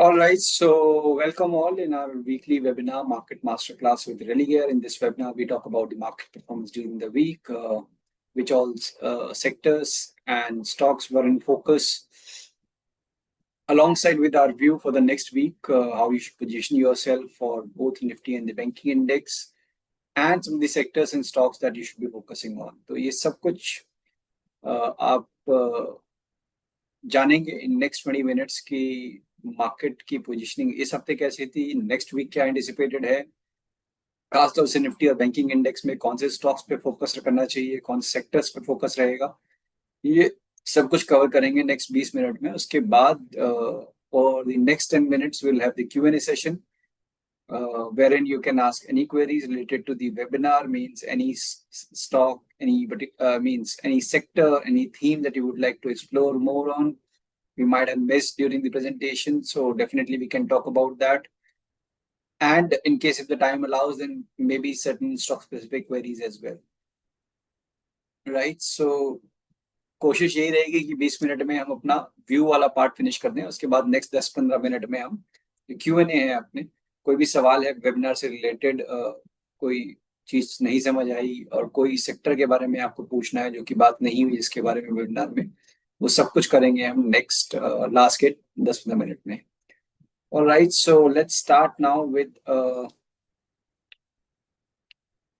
All right, so welcome all in our weekly webinar, Market Masterclass with Religare. In this webinar, we talk about the market performance during the week, which all sectors and stocks were in focus, alongside with our view for the next week, how you should position yourself for both Nifty and the banking index, and some of the sectors and stocks that you should be focusing on. तो ये सब कुछ आप जानेंगे in next 20 minutes की market की positioning इस हफ्ते कैसी थी, नेक्स्ट वीक क्या एंटिसिपेटेड है, खासतौर से निफ्टी और बैंकिंग इंडेक्स में कौन से स्टॉक्स पे फोकस करना चाहिए, कौन से सेक्टर्स पे फोकस रहेगा, ये सब कुछ कवर करेंगे नेक्स्ट 20 मिनट में. उसके बाद for the next 10 minutes we'll have the Q&A session wherein you can ask any queries related to the webinar, means any stock, means any sector, any theme that you would like to explore more on. We might have missed during the presentation, so definitely we can talk about that. And in case if the time allows, then maybe certain stock specific queries as well. Right, so कोशिश यही रहेगी कि 20 minute में हम अपना view वाला part finish कर दें. उसके बाद नेक्स्ट 10-15 मिनट में हम Q&A है, आपने कोई भी सवाल है वेबिनार से रिलेटेड, कोई चीज नहीं समझ आई और कोई सेक्टर के बारे में आपको पूछना है जो कि बात नहीं हुई इसके बारे में वेबिनार में, वो सब कुछ करेंगे हम नेक्स्ट लास्ट के 10-15 मिनट में. Alright, so let's start now with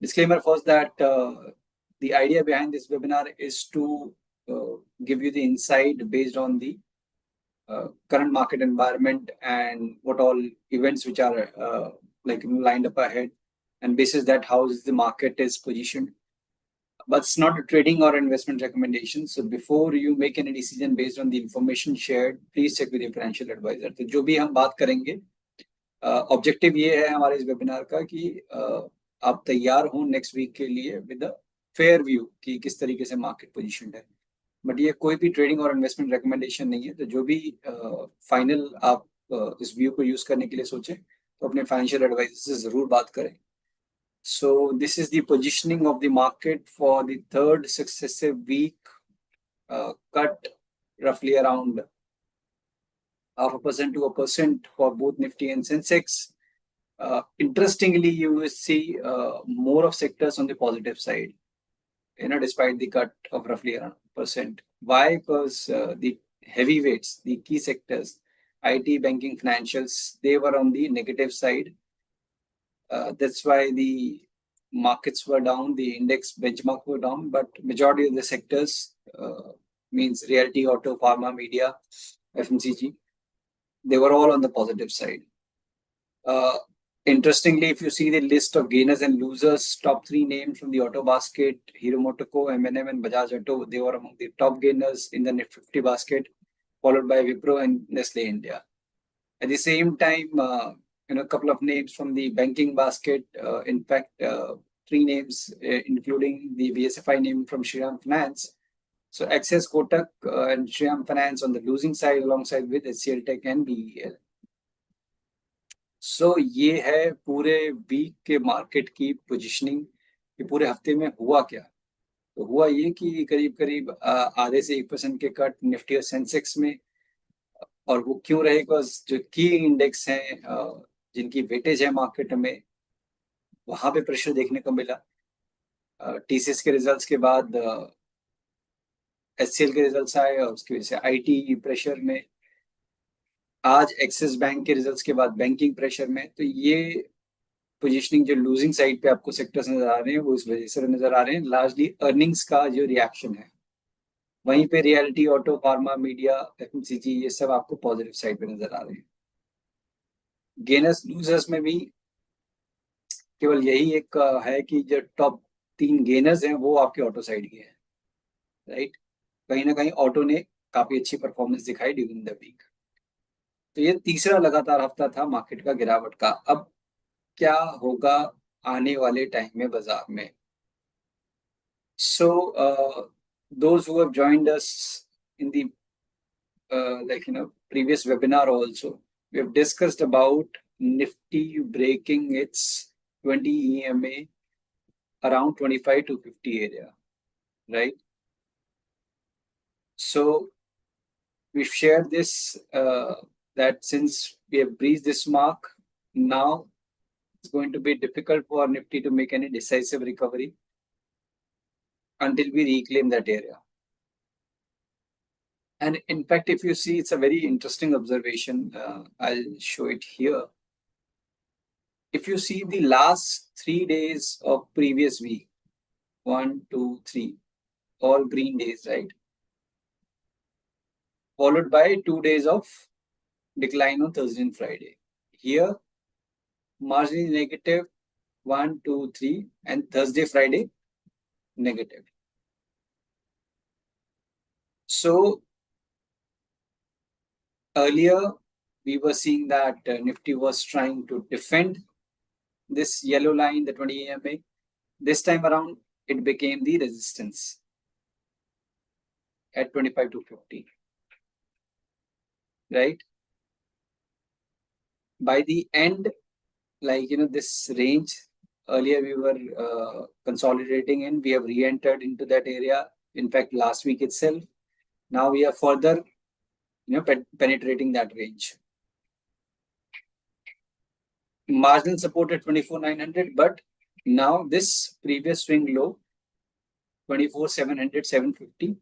disclaimer first that the idea behind this webinar is to give you the insight based on the current market environment and what all events which are lined up ahead, and basis that how the market is positioned. But it's not a trading or investment recommendation. So before you make any decision based on the information shared, please check with your financial advisor. तो जो भी हम बात करेंगे, objective ये है हमारे इस वेबिनार का कि आप तैयार हो नेक्स्ट वीक के लिए विद अ फेयर व्यू कि किस तरीके से मार्केट पोजीशन है. बट ये कोई भी ट्रेडिंग और इन्वेस्टमेंट रिकमेंडेशन नहीं है. तो जो भी फाइनल आप इस व्यू को यूज करने के लिए सोचें तो अपने फाइनेंशियल एडवाइजर से जरूर बात करें. So this is the positioning of the market for the third successive week, cut roughly around 0.5% to 1% for both Nifty and Sensex. Interestingly, you will see more of sectors on the positive side, despite the cut of roughly around 1%. Why? Because the heavyweights, the key sectors, IT, banking, financials, they were on the negative side. That's why the markets were down, the index benchmark were down, but majority of the sectors, means realty, auto, pharma, media, FMCG, they were all on the positive side. Interestingly, if you see the list of gainers and losers, top 3 names from the auto basket, Hero MotoCo, M&M and Bajaj Auto, they were among the top gainers in the Nifty 50 basket, followed by Wipro and Nestle India. At the same time, a couple of names from the banking basket, in fact, 3 names, including the BSFI name from Shriram Finance. So Axis, Kotak and Shriram Finance on the losing side alongside with HCL Tech and BEL. So ये है पूरे week के market की positioning कि पूरे हफ्ते में हुआ क्या. तो हुआ ये कि करीब करीब आधे से 1% के कट निफ्टी और सेंसेक्स में. और वो क्यों रहे? बिकॉज जो की इंडेक्स हैं, जिनकी वेटेज है मार्केट में, वहां पे प्रेशर देखने को मिला. टीसीएस के रिजल्ट्स के बाद एचसीएल के रिजल्ट्स आए और उसकी वजह से आईटी प्रेशर में. आज एक्सिस बैंक के रिजल्ट्स के बाद बैंकिंग प्रेशर में. तो ये पोजीशनिंग जो लूजिंग साइड पे आपको सेक्टर्स नजर आ रहे हैं वो इस वजह से नजर आ रहे हैं, लार्जली अर्निंग्स का जो रिएक्शन है. वहीं पे reality, auto, pharma, media, FMCG, ये सब आपको पॉजिटिव साइड पे नजर आ रहे हैं. गेनर्स लूजर्स में भी केवल यही एक है कि जो टॉप 3 गेनर्स हैं वो आपके ऑटो साइड के हैं. राइट, कहीं ना कहीं ऑटो ने काफी अच्छी परफॉर्मेंस दिखाई ड्यूरिंग द वीक. तो ये तीसरा लगातार हफ्ता था मार्केट का गिरावट का. अब क्या होगा आने वाले टाइम में बाजार में? So those who have joined us in the previous webinar also, we have discussed about Nifty breaking its 20 EMA around 25 to 50 area, right? So we've shared this that since we have breached this mark, now it's going to be difficult for Nifty to make any decisive recovery until we reclaim that area. And in fact, if you see, it's a very interesting observation. I'll show it here. If you see the last 3 days of previous week, 1, 2, 3, all green days, right? Followed by 2 days of decline on Thursday and Friday. Here, marginally negative, 1, 2, 3, and Thursday, Friday, negative. So earlier, we were seeing that Nifty was trying to defend this yellow line, the 20 EMA. This time around, it became the resistance at 25 to 50, right? By the end, like, this range, earlier we were consolidating in, we have re-entered into that area. In fact, last week itself, now we are further, penetrating that range. Marginal support at 24,900, but now this previous swing low, 24,700, 750,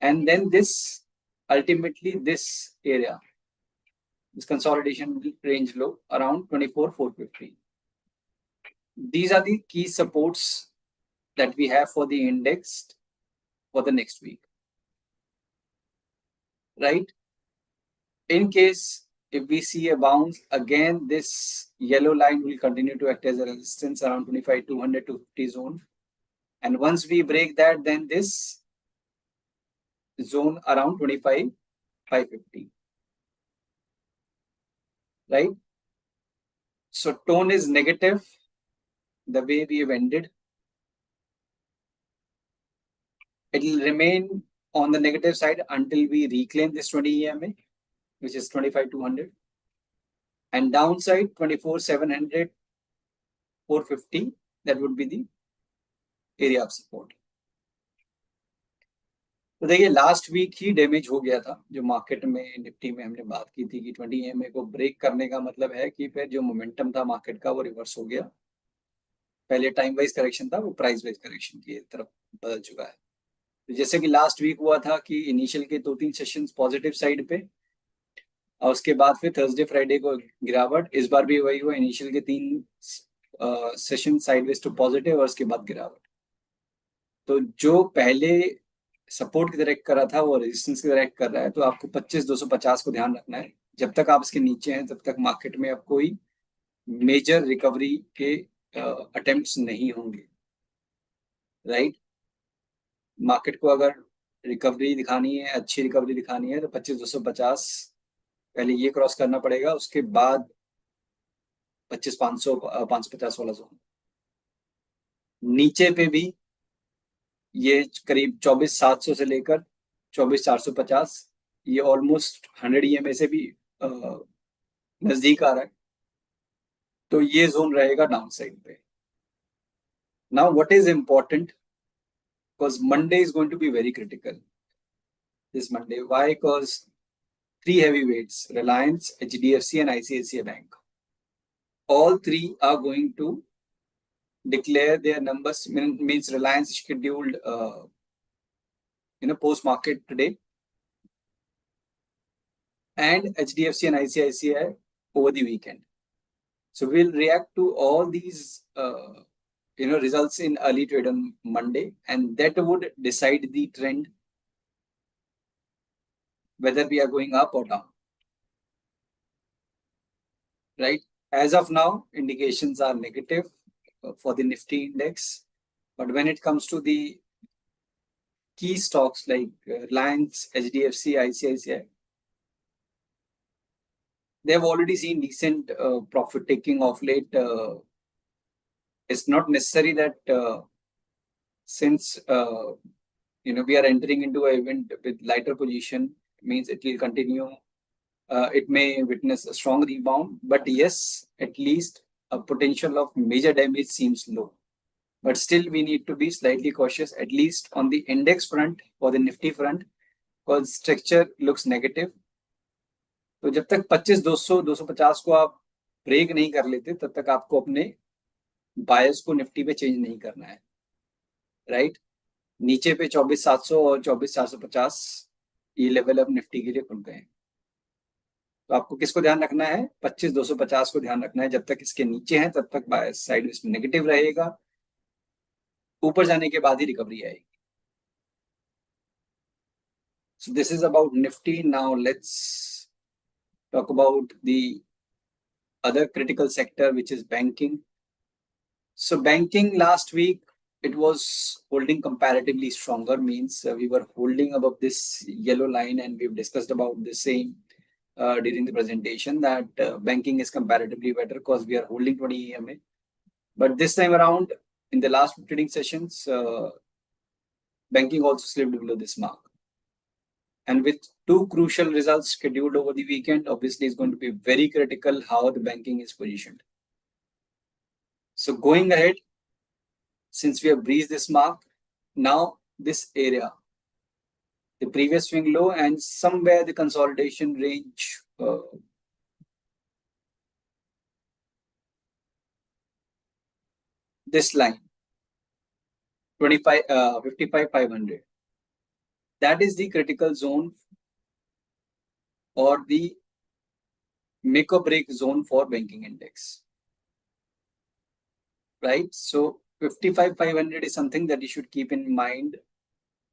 and then this, ultimately this area, this consolidation range low around 24,450. These are the key supports that we have for the index for the next week, right? In case if we see a bounce, again, this yellow line will continue to act as a resistance around 25,200 to 50 zone. And once we break that, then this zone around 25,550, right? So tone is negative, the way we have ended. It will remain on the negative side until we reclaim this 20 EMA, which is 25,200. And downside 24,700, 450, that would be the area of support. तो देखिए last week ही damage हो गया था जो market में Nifty में हमने बात की थी कि 20 EMA को ब्रेक करने का मतलब है कि फिर जो मोमेंटम था मार्केट का वो रिवर्स हो गया. पहले टाइम वाइज करेक्शन था, वो प्राइस वाइज करेक्शन की तरफ बदल चुका है. तो जैसे कि लास्ट वीक हुआ था कि इनिशियल के 2-3 सेशंस पॉजिटिव साइड पे और उसके बाद फिर थर्सडे फ्राइडे को गिरावट. इस बार भी वही हुआ, इनिशियल के 3 सेशन साइडवेज टू पॉजिटिव और उसके बाद गिरावट. तो जो पहले सपोर्ट की तरह एक्ट कर रहा था वो रेजिस्टेंस की तरह एक्ट कर रहा है. तो आपको 25,250 को ध्यान रखना है. जब तक आप इसके नीचे हैं तब तक मार्केट में अब कोई मेजर रिकवरी के अटेम्प्ट्स नहीं होंगे, राइट? मार्केट को अगर रिकवरी दिखानी है, अच्छी रिकवरी दिखानी है, तो 25,250 पहले ये क्रॉस करना पड़ेगा, उसके बाद 25,500 550 वाला जोन. नीचे पे भी ये करीब 24,700 से लेकर 24,450, ये ऑलमोस्ट 100 EMA से भी नजदीक आ रहा है. तो ये जोन रहेगा डाउन साइड पे. Now what is important, because Monday is going to be very critical this Monday. Why? Because 3 heavyweights, Reliance, HDFC and ICICI Bank, all 3 are going to declare their numbers. Means Reliance scheduled post market today, and HDFC and ICICI over the weekend. So we'll react to all these results in early trade on Monday, and that would decide the trend whether we are going up or down, right? As of now, indications are negative for the Nifty index, but when it comes to the key stocks like Reliance, HDFC, ICICI, they have already seen decent profit taking of late. It's not necessary that since we are entering into an event with lighter position, means it will continue. It may witness a strong rebound, but yes, at least a potential of major damage seems low. But still, we need to be slightly cautious, at least on the index front or the Nifty front, because structure looks negative. तो जब तक 25,200 250 को आप break नहीं कर लेते तब तक आपको अपने बायस को निफ्टी पे चेंज नहीं करना है, राइट। नीचे पे 24,700 और 24,450 ये लेवल अब निफ्टी के लिए खुल गए हैं। तो आपको किसको ध्यान रखना है? 25,250 को ध्यान रखना है। जब तक इसके नीचे हैं तब तक बायस साइड नेगेटिव रहेगा, ऊपर जाने के बाद ही रिकवरी आएगी। So this is about Nifty. Now let's talk about the other critical sector, which is banking. So banking last week, it was holding comparatively stronger, means we were holding above this yellow line, and we've discussed about the same during the presentation that banking is comparatively better because we are holding 20 EMA. But this time around, in the last trading sessions, banking also slipped below this mark. And with two crucial results scheduled over the weekend, obviously it's going to be very critical how the banking is positioned. So going ahead, since we have breached this mark, now this area, the previous swing low and somewhere the consolidation range, this line, 55,500. That is the critical zone or the make or break zone for banking index, right? So 55,500 is something that you should keep in mind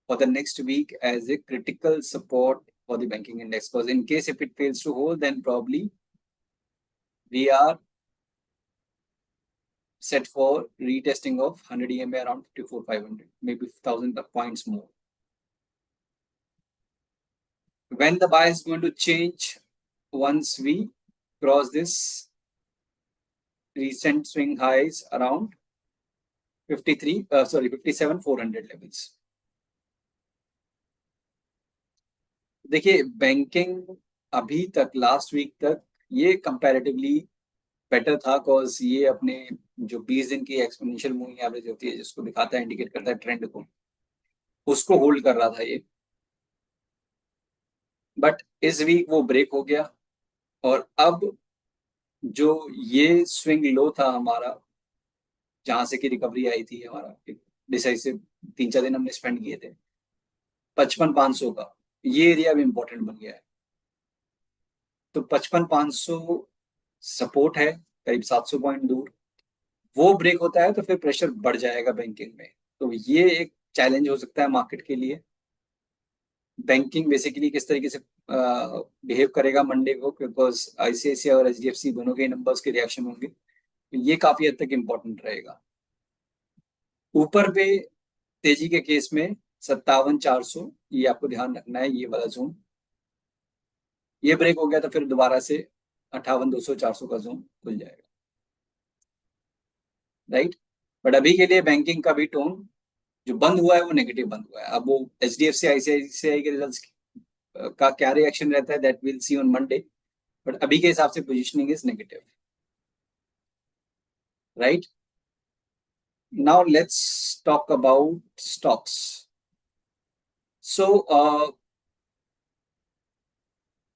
for the next week as a critical support for the banking index, because in case if it fails to hold, then probably we are set for retesting of 100 EMA around 54,500, maybe 1,000 points more. When the bias is going to change once we cross this recent swing highs around 57,400 levels. देखिए banking अभी तक last week तक ये comparatively better था, because ये अपने जो 20 दिन की एक्सपोनेंशियल मूविंग एवरेज होती है जिसको दिखाता है, इंडिकेट करता है ट्रेंड को, उसको होल्ड कर रहा था ये। बट इस वीक वो ब्रेक हो गया और अब जो ये स्विंग लो था हमारा, जहां से की रिकवरी आई थी हमारा डिसाइसिव 3-4 दिन हमने स्पेंड किए थे 55,500 का, ये एरिया भी इंपॉर्टेंट बन गया है। तो 55,500 सपोर्ट है करीब 700 पॉइंट दूर, वो ब्रेक होता है तो फिर प्रेशर बढ़ जाएगा बैंकिंग में। तो ये एक चैलेंज हो सकता है मार्केट के लिए। बैंकिंग बेसिकली किस तरीके से बिहेव करेगा मंडे को, बिकॉज आईसीआईसीआई और एचडीएफसी दोनों के नंबर्स के रिएक्शन होंगे, तो ये काफी हद तक इम्पोर्टेंट रहेगा। ऊपर पे तेजी के केस में 57,400 ये आपको ध्यान रखना है, ये वाला जोन ये ब्रेक हो गया तो फिर दोबारा से 58,200 400 का जोन खुल जाएगा, राइट। बट अभी के लिए बैंकिंग का भी टोन जो बंद हुआ है वो नेगेटिव बंद हुआ है। अब वो एचडीएफसी आईसीआईसीआई के रिजल्ट्स का क्या रिएक्शन रहता है that will see on Monday, but अभी के हिसाब से positioning is negative, right. Now let's talk about stocks. So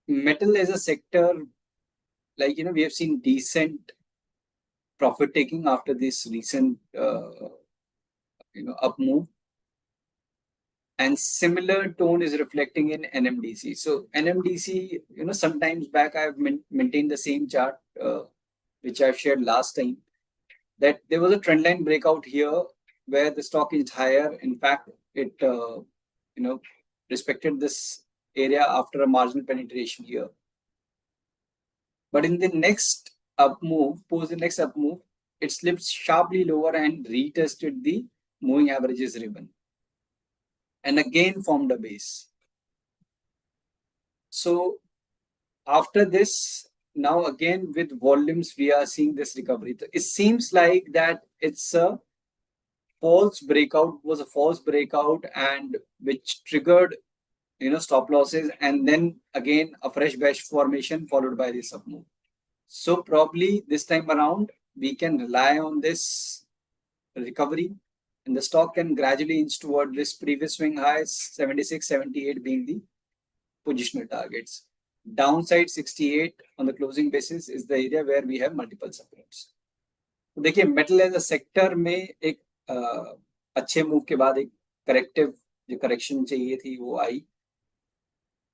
metal as a sector, like we have seen decent profit taking after this recent up move, and similar tone is reflecting in NMDC. So NMDC, sometimes back I've maintained the same chart which I've shared last time, that there was a trend line breakout here where the stock is higher. In fact, it respected this area after a marginal penetration here. But in the next up move, it slipped sharply lower and retested the moving averages ribbon and again formed a base. So after this, now again with volumes, we are seeing this recovery. It seems like that it's a false breakout, and which triggered stop losses, and then again a fresh bearish formation followed by this up move. So probably this time around we can rely on this recovery, and the stock can gradually inch toward this previous swing highs 76, 78 being the positional targets. downside 68 on the closing basis is the area where we have multiple supports. तो देखिए metal as a sector में एक अच्छे move के बाद एक corrective जो correction चाहिए थी वो आई,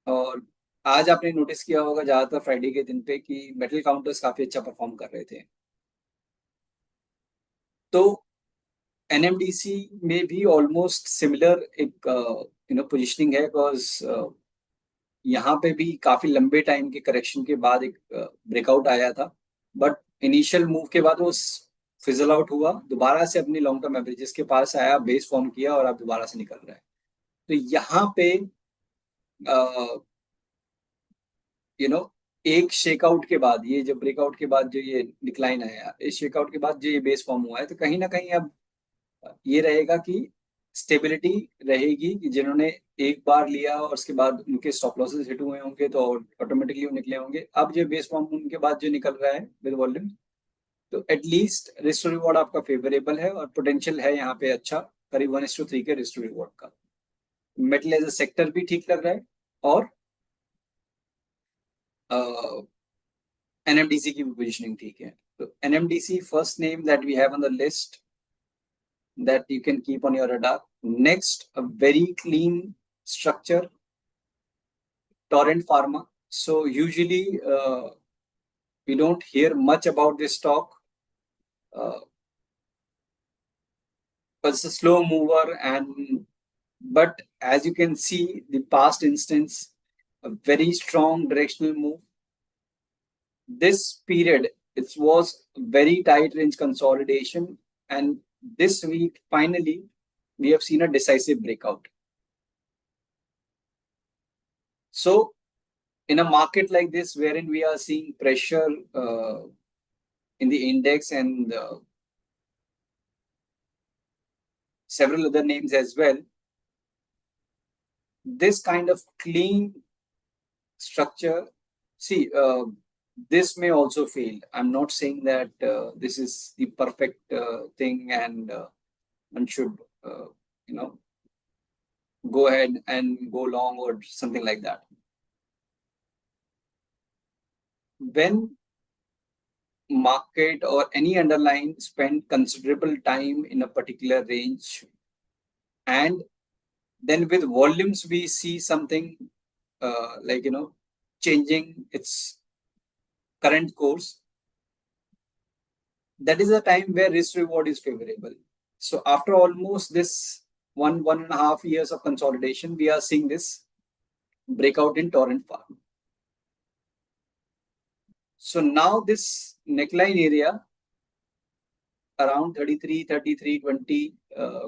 और आज आपने नोटिस किया होगा ज्यादातर फ्राइडे के दिन पे कि मेटल काउंटर्स काफी अच्छा परफॉर्म कर रहे थे। तो एनएमडीसी में भी ऑलमोस्ट सिमिलर एक पोजिशनिंग है, बिकॉज यहाँ पे भी काफी लंबे टाइम के करेक्शन के बाद एक ब्रेकआउट आया था, बट इनिशियल मूव के बाद वो फिजल आउट हुआ, दोबारा से अपनी लॉन्ग टर्म एवरेजेस के पास आया, बेस फॉर्म किया और अब दोबारा से निकल रहा है। तो यहाँ पे एक शेकआउट के बाद, ये जो ब्रेकआउट के बाद जो ये डिक्लाइन आया, इस शेकआउट के बाद जो ये बेस फॉर्म हुआ है, तो कहीं ना कहीं अब ये रहेगा कि स्टेबिलिटी रहेगी कि जिन्होंने एक बार लिया और उसके बाद उनके स्टॉप लॉसेस हिट हुए होंगे तो ऑटोमेटिकली वो निकले होंगे। अब जो बेस फॉर्म उनके बाद जो निकल रहा है विद वॉल्यूम, तो एटलीस्ट रिस्क टू रिवॉर्ड आपका फेवरेबल है और पोटेंशियल है यहाँ पे अच्छा, करीब 1:3 के रिस्क टू रिवॉर्ड का। मेटल एज अ सेक्टर भी ठीक लग रहा है और एनएमडीसी की भी पोजिशनिंग ठीक है। तो NMDC first name that we have on the list that you can keep on your radar. Next, a very clean structure, Torrent Pharma. So usually we don't hear much about this stock, but it's a slow mover, but as you can see, the past instance, a very strong directional move. This period, it was very tight range consolidation, and this week finally we have seen a decisive breakout. So in a market like this wherein we are seeing pressure in the index and several other names as well, this kind of clean structure, see, this may also fail. I'm not saying that this is the perfect thing and one should go ahead and go long or something like that. When market or any underlying spend considerable time in a particular range and then with volumes we see something changing its current course, that is a time where risk reward is favorable. So after almost this 1.5 years of consolidation, we are seeing this breakout in Torrent Farm. So now this neckline area around 33.20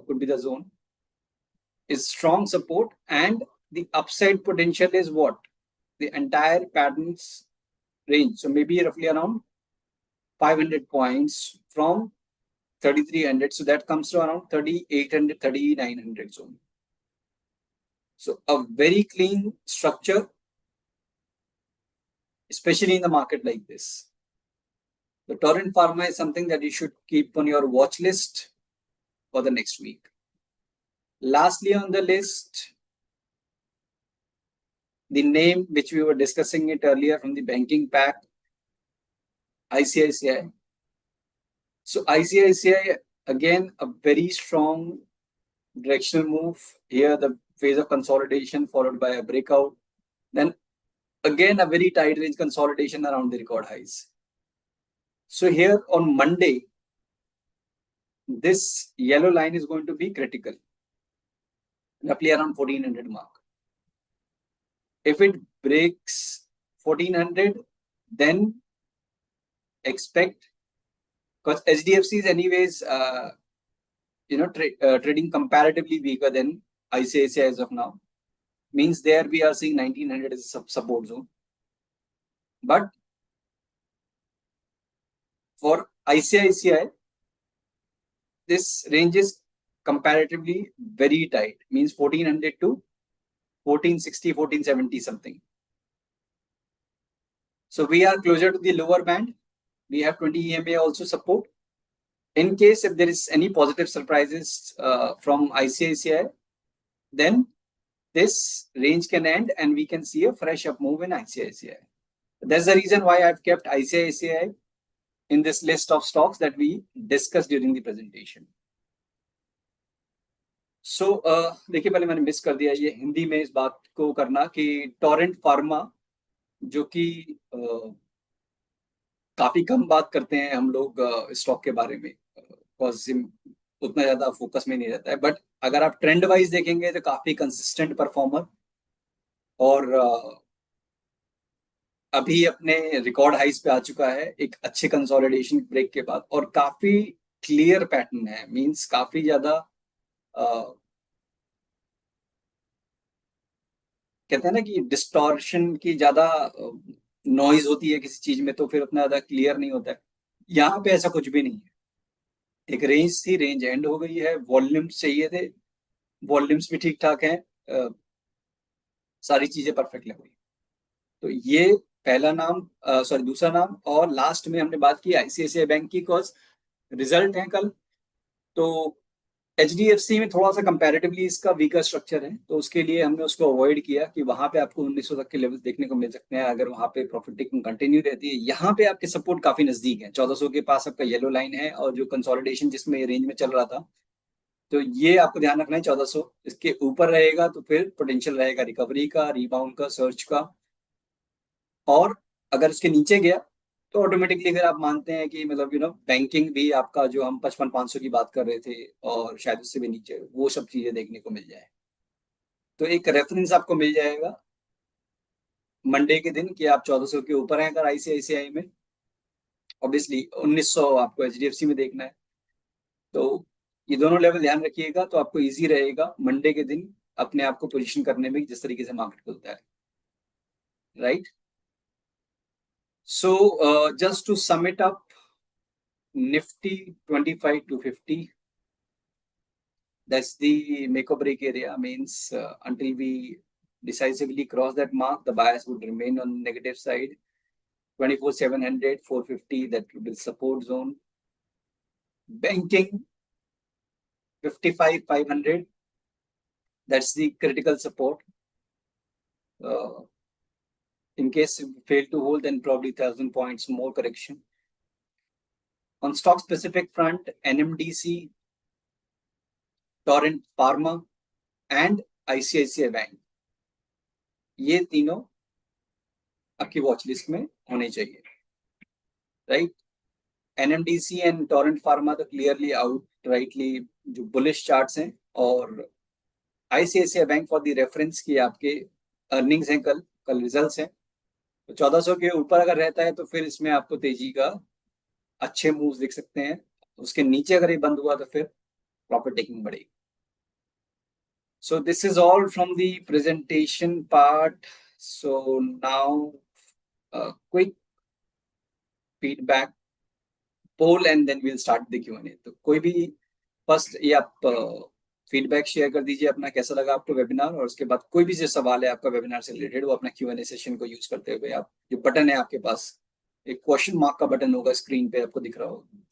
could be the zone, is strong support, and the upside potential is what? The entire patterns range. So maybe roughly around 500 points from 3,300. So that comes to around 3,800, 3,900 zone. So a very clean structure, especially in the market like this. The Torrent Pharma is something that you should keep on your watch list for the next week. Lastly on the list, the name which we were discussing it earlier from the banking pack, ICICI. So ICICI, again, a very strong directional move. Here, the phase of consolidation followed by a breakout. Then again, a very tight range consolidation around the record highs. So here on Monday, this yellow line is going to be critical, roughly around 1400 mark. If it breaks 1400, then expect, because HDFC is anyways, trading comparatively weaker than ICICI as of now. Means there we are seeing 1900 as a support zone. But for ICICI, this range is comparatively very tight. Means 1400 to 1460, 1470 something. So we are closer to the lower band. We have 20 EMA also support. In case if there is any positive surprises from ICICI, then this range can end and we can see a fresh up move in ICICI. That's the reason why I've kept ICICI in this list of stocks that we discussed during the presentation. So देखिए, पहले मैंने miss कर दिया ये हिंदी में इस बात को करना कि टोरेंट फार्मा, जो कि काफी कम बात करते हैं हम लोग स्टॉक के बारे में, उतना ज्यादा फोकस में नहीं रहता है, बट अगर आप ट्रेंड वाइज देखेंगे तो काफी कंसिस्टेंट परफॉर्मर और अभी अपने रिकॉर्ड हाइस पे आ चुका है एक अच्छे कंसोलिडेशन ब्रेक के बाद, और काफी क्लियर पैटर्न है, मींस काफी ज्यादा कहते हैं ना कि डिस्टॉर्शन की ज्यादा नॉइज होती है किसी चीज में तो फिर उतना ज्यादा क्लियर नहीं होता है। यहाँ पे ऐसा कुछ भी नहीं है। एक रेंज थी, रेंज एंड हो गई है, वॉल्यूम्स चाहिए थे, वॉल्यूम्स भी ठीक ठाक हैं, सारी चीजें परफेक्ट लग रही। तो ये पहला नाम, सॉरी दूसरा नाम। और लास्ट में हमने बात की आईसीआईसीआई बैंक की, कॉज रिजल्ट है कल, तो एचडीएफसी में थोड़ा सा कंपैरेटिवली इसका वीकर स्ट्रक्चर है, तो उसके लिए हमने उसको अवॉइड किया कि वहां पे आपको 1900 तक के लेवल देखने को मिल सकते हैं अगर वहां पे प्रॉफिट टेकिंग कंटिन्यू रहती है। यहाँ पे आपके सपोर्ट काफी नजदीक है, 1400 के पास आपका येलो लाइन है, और जो कंसोलिडेशन जिसमें ये रेंज में चल रहा था, तो ये आपको ध्यान रखना है 1400 इसके ऊपर रहेगा तो फिर पोटेंशियल रहेगा रिकवरी का, रिबाउंड का, सर्च का। और अगर इसके नीचे गया तो ऑटोमेटिकली अगर आप मानते हैं कि मतलब बैंकिंग भी आपका, जो हम 55,500 की बात कर रहे थे और शायद उससे भी नीचे, वो सब चीजें देखने को मिल जाए, तो एक रेफरेंस आपको मिल जाएगा मंडे के दिन कि आप 1400 के ऊपर हैं अगर आईसीआईसीआई में। ऑब्वियसली 1900 आपको एचडीएफसी में देखना है, तो ये दोनों लेवल ध्यान रखिएगा, तो आपको इजी रहेगा मंडे के दिन अपने आप को पोजीशन करने में जिस तरीके से मार्केट खुलता है, right. So just to sum it up, Nifty 25 to 50, that's the make or break area, means until we decisively cross that mark, the bias would remain on negative side. 24,700, 450, that will be support zone. Banking 55,500, that's the critical support. In case we fail to hold, then probably 1,000 points more correction. On stock specific front, NMDC, Torrent Pharma and ICICI Bank, ये तीनों आपकी watch list में होने चाहिए, right. NMDC and Torrent pharma तो clearly out rightly जो bullish charts हैं, और ICICI bank for the reference की आपके अर्निंग्स हैं, कल कल रिजल्ट्स हैं, तो 1400 के ऊपर अगर रहता है तो फिर इसमें आपको तेजी का अच्छे मूव्स दिख सकते हैं। उसके नीचे अगर ये बंद हुआ तो फिर प्रॉफिट टेकिंग बढ़ेगी। So this is all from the presentation part. So now quick feedback poll and then we'll start the Q&A. तो कोई भी फर्स्ट ये आप फीडबैक शेयर कर दीजिए अपना, कैसा लगा आपको वेबिनार, और उसके बाद कोई भी जो सवाल है आपका वेबिनार से रिलेटेड, वो अपना Q&A सेशन को यूज करते हुए आप, जो बटन है आपके पास, एक क्वेश्चन मार्क का बटन होगा स्क्रीन पे आपको दिख रहा होगा,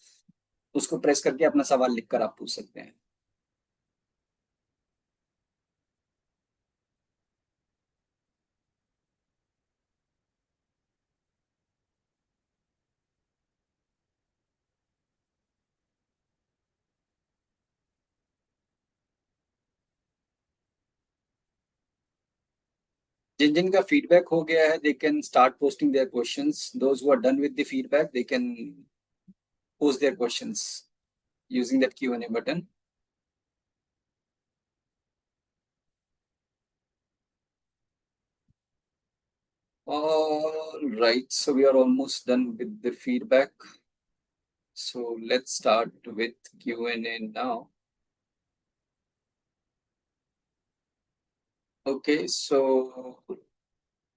उसको प्रेस करके अपना सवाल लिखकर आप पूछ सकते हैं। जिन जिन का फीडबैक हो गया है, they can start posting their questions. Those who are done with the feedback, they can post their questions using that Q&A button. All right, so we are almost done with the feedback. So let's start with Q&A now. Okay, so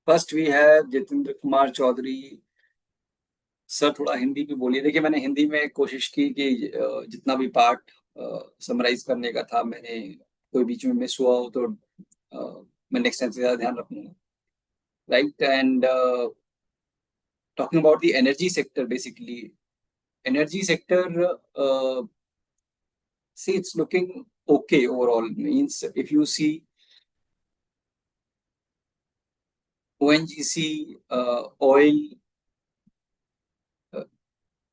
first we have Jitendra Kumar Chaudhary. Sir थोड़ा हिंदी में बोलिए। देखिए मैंने हिंदी में कोशिश की कि जितना भी पार्ट समराइज करने का था, मैंने कोई बीच में मिस हुआ हो तो मैं नेक्स्ट टाइम से ज़्यादा ध्यान रखूंगा, right. And talking about the energy sector, basically energy sector, see it's looking okay overall, means if you see ONGC, oil,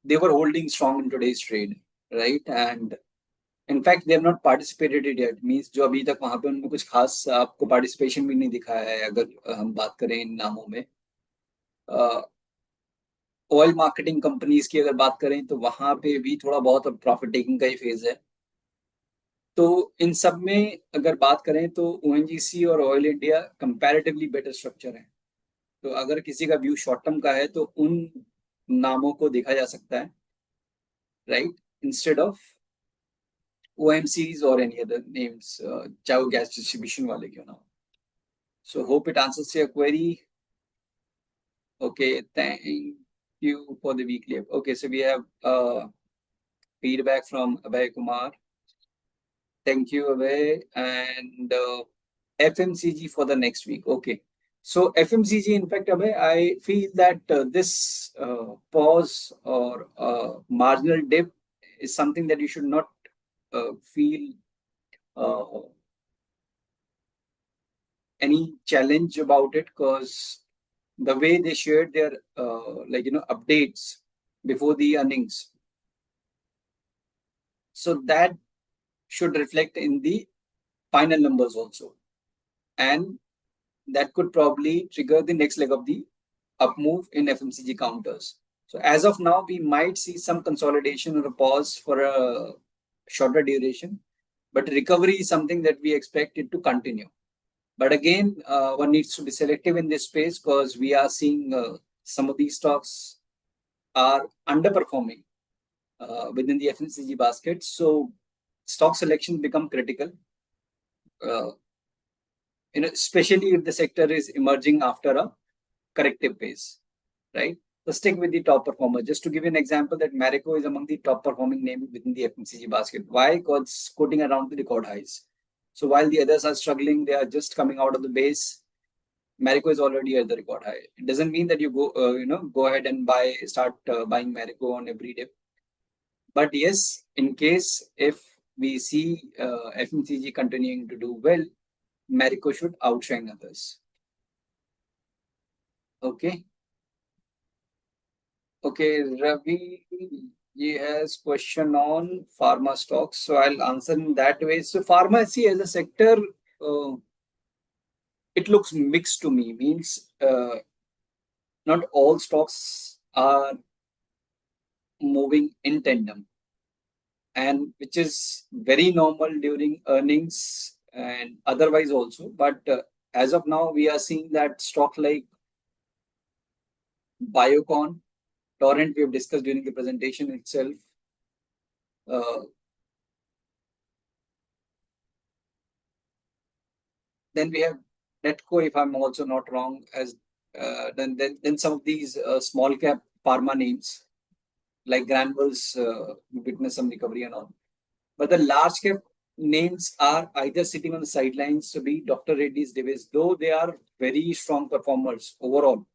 they were holding strong in today's trade, right? And in fact, they have not participated it yet. Means जो अभी तक वहां पे उनमें कुछ खास आपको participation भी नहीं दिखाया है अगर हम बात करें इन नामों में. ऑयल मार्केटिंग कंपनीज की अगर बात करें तो वहां पे भी थोड़ा बहुत प्रॉफिट टेकिंग का ही फेज है. तो इन सब में अगर बात करें तो ओएनजीसी और oil India comparatively better structure है. तो अगर किसी का व्यू शॉर्ट टर्म का है तो उन नामों को देखा जा सकता है, राइट, इंस्टेड ऑफ ओएमसीज और एनी अदर नेम्स, चाहे वो गैस डिस्ट्रीब्यूशन वाले क्यों ना हो. So hope it answers your query. Okay, thank you for the weekly. Okay, so we have feedback from Abhay Kumar. Thank you, Abhay. And FMCG for the next week. Okay. So FMCG, in fact, Abhay, I feel that this pause or marginal dip is something that you should not feel uh, any challenge about it, because the way they shared their updates before the earnings, so that should reflect in the final numbers also, and that could probably trigger the next leg of the up move in FMCG counters. So as of now, we might see some consolidation or a pause for a shorter duration, but recovery is something that we expect it to continue. But again, one needs to be selective in this space, because we are seeing some of these stocks are underperforming within the FMCG basket. So stock selection become critical, uh, especially if the sector is emerging after a corrective phase, right? So stick with the top performer. Just to give you an example, that Marico is among the top performing name within the FMCG basket. Why? Because it's quoting around the record highs. So while the others are struggling, they are just coming out of the base. Marico is already at the record high. It doesn't mean that you go ahead and start buying Marico on every day. But yes, in case if we see FMCG continuing to do well, Marico should outshine others. Okay. Okay, Ravi, he has question on pharma stocks, so I'll answer in that way. So pharmacy as a sector, uh, it looks mixed to me. Means not all stocks are moving in tandem, and which is very normal during earnings and otherwise also. But as of now, we are seeing that stock like Biocon, Torrent, we have discussed during the presentation itself. Then we have Netco, if I'm also not wrong, as then some of these small cap pharma names like Granules witness some recovery and all. But the large cap names are either sitting on the sidelines, to be Dr. Reddy's, Divis, though they are very strong performers overall,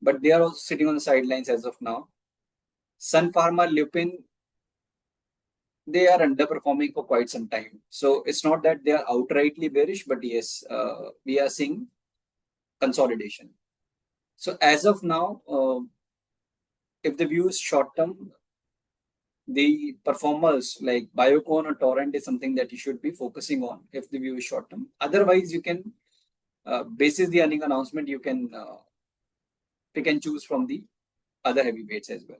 but they are also sitting on the sidelines as of now. Sun Pharma, Lupin, they are underperforming for quite some time. So it's not that they are outrightly bearish, but yes, we are seeing consolidation. So as of now, if the view is short term, the performers like Biocon or Torrent is something that you should be focusing on if the view is short term. Otherwise, you can, basis the earning announcement, you can pick and choose from the other heavyweights as well.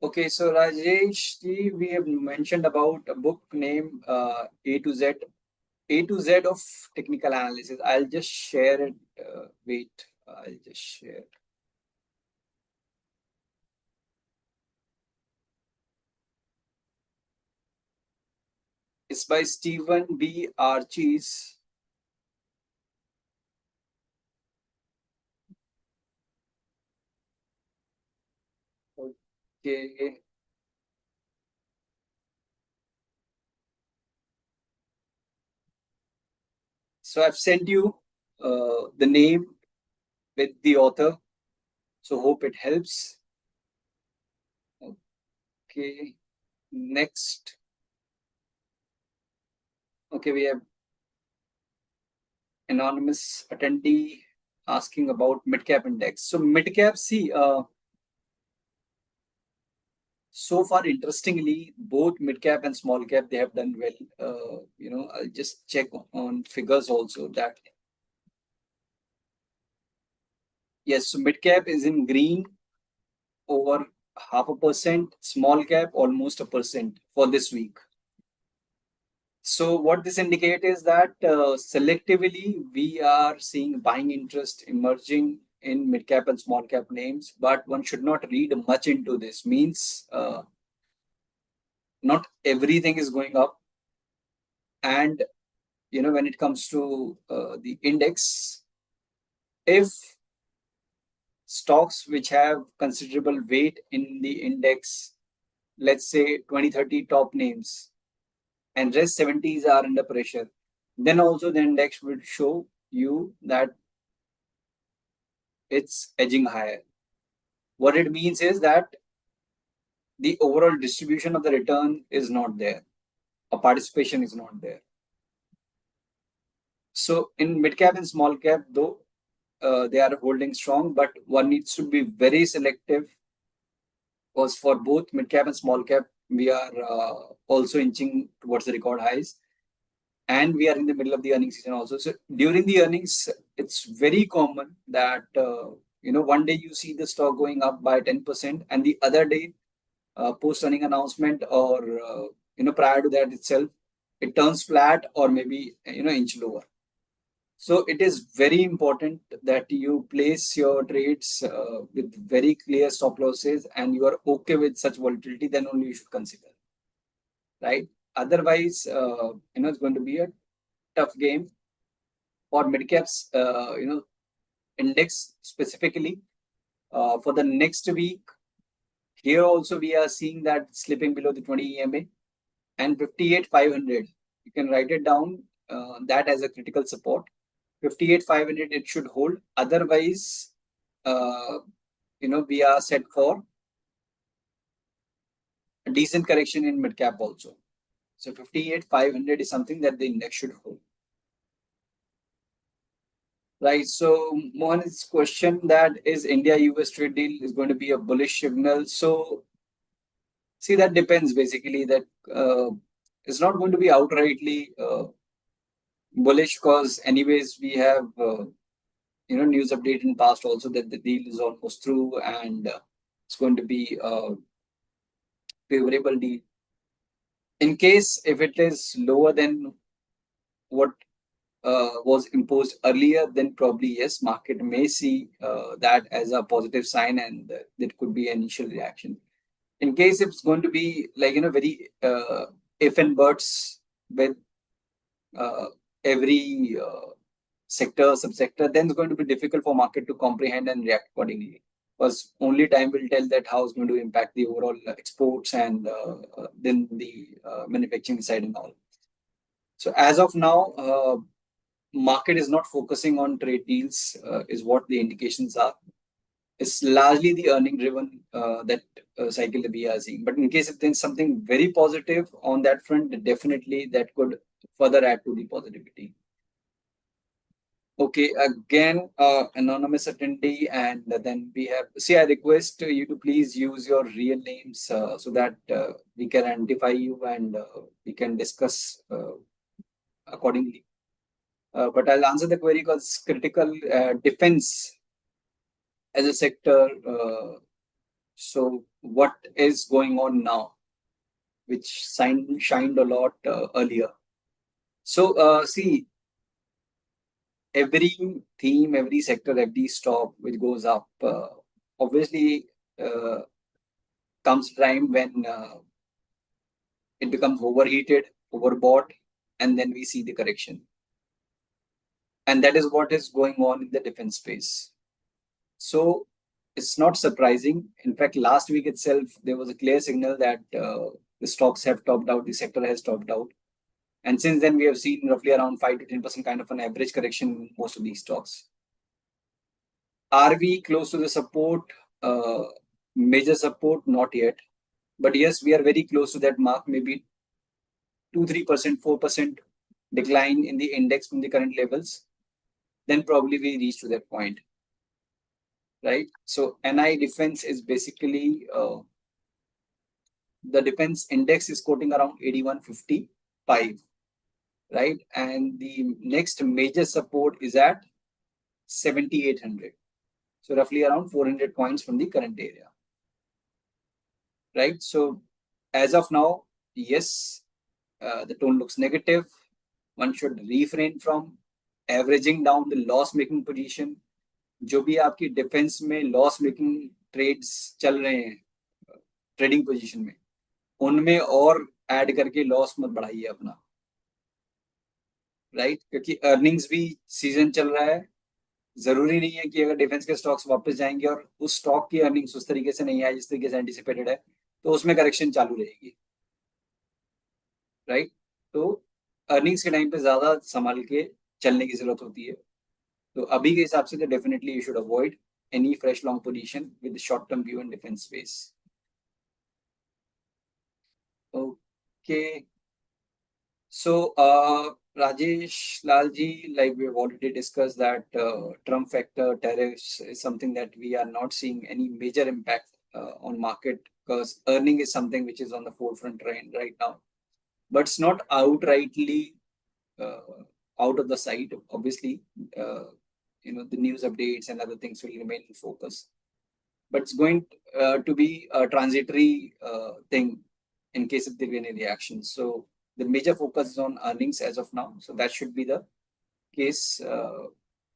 Okay, so Rajesh, we have mentioned about a book named A to Z. A to Z of technical analysis. I'll just share it. Wait, I'll just share. It's by Stephen B. Archie's. Okay. So I've sent you the name with the author. So hope it helps. Okay. Next. Okay, we have anonymous attendee asking about mid-cap index. So mid-cap, see, so far, interestingly, both mid-cap and small-cap, they have done well. I'll just check on figures also that, yes, so mid-cap is in green over 0.5%, small-cap almost 1% for this week. So what this indicates is that selectively we are seeing buying interest emerging in mid cap and small cap names, but one should not read much into this. Means not everything is going up, and when it comes to the index, if stocks which have considerable weight in the index, let's say 20-30 top names, and rest 70s are under pressure, then also the index will show you that it's edging higher. What it means is that the overall distribution of the return is not there, or participation is not there. So in mid cap and small cap, though they are holding strong, but one needs to be very selective, because for both mid cap and small cap, we are also inching towards the record highs, and we are in the middle of the earnings season also. So during the earnings, it's very common that one day you see the stock going up by 10%, and the other day, post earning announcement, or prior to that itself, it turns flat or maybe inch lower. So it is very important that you place your trades with very clear stop losses, and you are okay with such volatility. Then only you should consider, right? Otherwise, it's going to be a tough game for mid caps. Index specifically for the next week. Here also we are seeing that slipping below the 20 EMA and 58,500. You can write it down that as a critical support. 58,500 it should hold. Otherwise, we are set for a decent correction in mid cap also. So 58,500 is something that the index should hold. Right. So Mohan's question, that is India-US trade deal is going to be a bullish signal. So see, that depends basically. That it's not going to be outrightly bullish, because anyways we have news update in past also that the deal is almost through, and it's going to be a favorable deal. In case if it is lower than what was imposed earlier, then probably yes, market may see that as a positive sign, and that could be an initial reaction. In case it's going to be like very if and buts with every sector, subsector, then it's going to be difficult for market to comprehend and react accordingly, because only time will tell that how it's going to impact the overall exports and then the manufacturing side and all. So as of now, market is not focusing on trade deals, is what the indications are. It's largely the earning driven that cycle that we are seeing. But in case if there's something very positive on that front, definitely that could further add to the positivity. Okay, again, anonymous attendee, and then we have, see, I request you to please use your real names so that we can identify you, and we can discuss accordingly. But I'll answer the query, because critical defense as a sector. So what is going on now, which shined a lot earlier? So see, every theme, every sector, every stock which goes up, obviously comes time when it becomes overheated, overbought, and then we see the correction. And that is what is going on in the defense space. So it's not surprising. In fact, last week itself, there was a clear signal that the stocks have topped out, the sector has topped out. And since then, we have seen roughly around 5 to 10% kind of an average correction in most of these stocks. Are we close to the support? Major support? Not yet. But yes, we are very close to that mark, maybe 2-3%, 4% decline in the index from the current levels. then probably we reach to that point, right? So NI defense is basically the defense index is quoting around 8155, right? And the next major support is at 7800. So roughly around 400 points from the current area, right? So as of now, yes, the tone looks negative. One should refrain from averaging down the loss making position. जो भी आपकी defence में loss making trades चल रहे हैं trading position में, उनमें और ऐड करके लॉस मत बढ़ाइए अपना, राइट? क्योंकि अर्निंग्स भी सीजन चल रहा है. जरूरी नहीं है कि अगर डिफेंस के स्टॉक्स वापस जाएंगे और उस स्टॉक की अर्निंग्स उस तरीके से नहीं आए जिस तरीके से एंटिसिपेटेड है, तो उसमें करेक्शन चालू रहेगी, राइट? तो अर्निंग्स के टाइम पे ज्यादा संभाल के चलने की जरूरत होती है. तो अभी के हिसाब से तो definitely you should avoid any fresh long position with the short term view in defense space. Okay. So, Rajesh Lalji, like we've already discussed that Trump factor tariffs is something that we are not seeing any major impact on market, because earning is something which is on the forefront right now, but it's not outrightly out of the sight. Obviously, the news updates and other things will remain in focus, but it's going to be a transitory thing in case if there be any reaction. So the major focus is on earnings as of now. So that should be the case,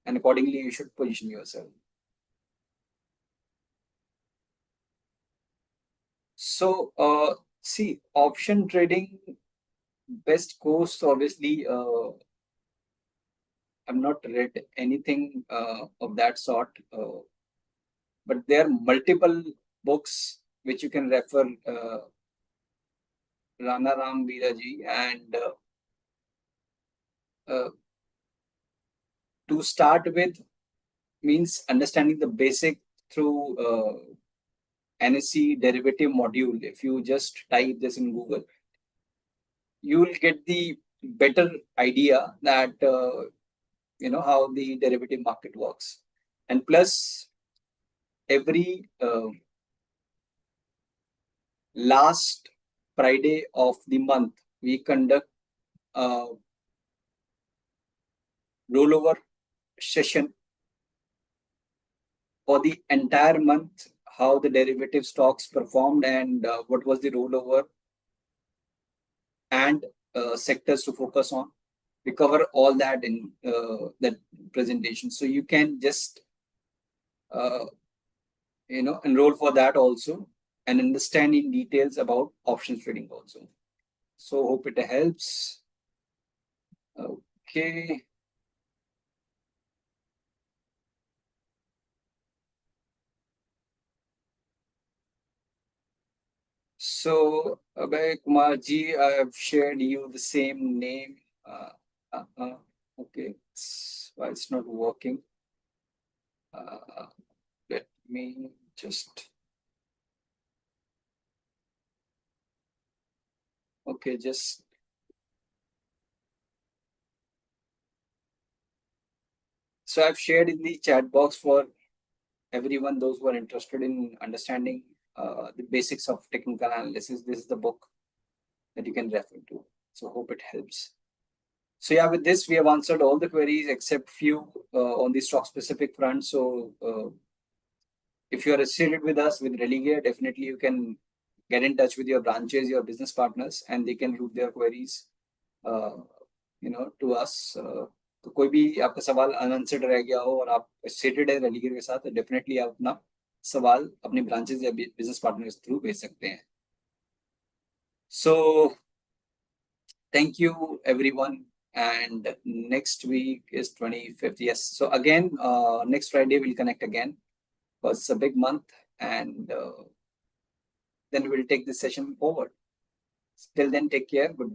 and accordingly you should position yourself. So see, option trading best course, obviously I've not read anything of that sort, but there are multiple books which you can refer, Rana Ram Veeraji, and to start with means understanding the basic through NSE derivative module. If you just type this in Google, you will get the better idea that how the derivative market works. And plus, every last Friday of the month, we conduct a rollover session for the entire month, how the derivative stocks performed and what was the rollover and sectors to focus on. We cover all that in that presentation. So you can just enroll for that also and understand in details about options trading also. So hope it helps. Okay. So, Abhay Kumar ji, I have shared you the same name. Okay, why it's not working? Let me just. Okay, just. So I've shared in the chat box for everyone, those who are interested in understanding the basics of technical analysis. This is the book that you can refer to. So hope it helps. So yeah, with this, we have answered all the queries except few on the stock specific front. So if you are associated with us with Religare, definitely you can get in touch with your branches, your business partners, and they can route their queries, to us. तो कोई भी आपका सवाल unanswered रह गया हो और आप एसोसिएटेड है रेलिगेयर के साथ, तो डेफिनेटली आप अपना सवाल अपने ब्रांचेस या बिजनेस पार्टनर के थ्रू भेज सकते हैं. So thank you everyone, and next week is 25th. Yes, so again next Friday we'll connect again because it's a big month, and then we'll take this session forward. Till then, take care. Good.